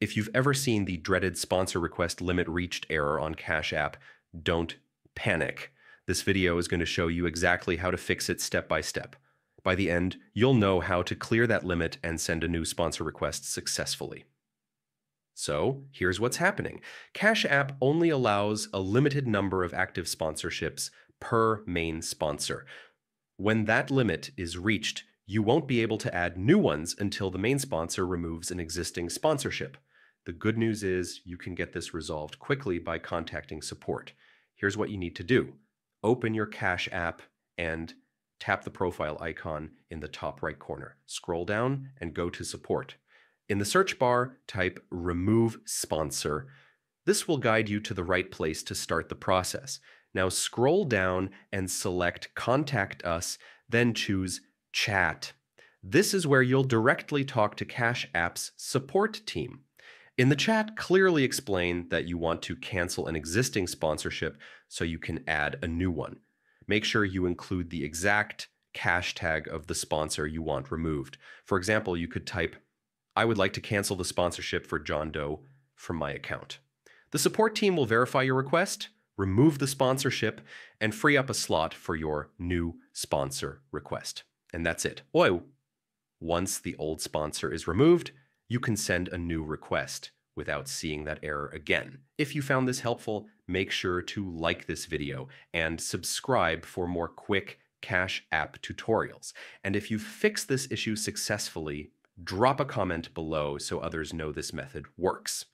If you've ever seen the dreaded sponsor request limit reached error on Cash App, don't panic. This video is going to show you exactly how to fix it step by step. By the end, you'll know how to clear that limit and send a new sponsor request successfully. So, here's what's happening. Cash App only allows a limited number of active sponsorships per main sponsor. When that limit is reached, you won't be able to add new ones until the main sponsor removes an existing sponsorship. The good news is you can get this resolved quickly by contacting support. Here's what you need to do. Open your Cash App and tap the profile icon in the top right corner. Scroll down and go to support. In the search bar, type Remove Sponsor. This will guide you to the right place to start the process. Now scroll down and select Contact Us, then choose Chat. This is where you'll directly talk to Cash App's support team. In the chat, clearly explain that you want to cancel an existing sponsorship so you can add a new one. Make sure you include the exact cash tag of the sponsor you want removed. For example, you could type, "I would like to cancel the sponsorship for John Doe from my account." The support team will verify your request, remove the sponsorship, and free up a slot for your new sponsor request. And that's it. Once the old sponsor is removed, you can send a new request without seeing that error again. If you found this helpful, make sure to like this video and subscribe for more quick Cash App tutorials. And if you fix this issue successfully, drop a comment below so others know this method works.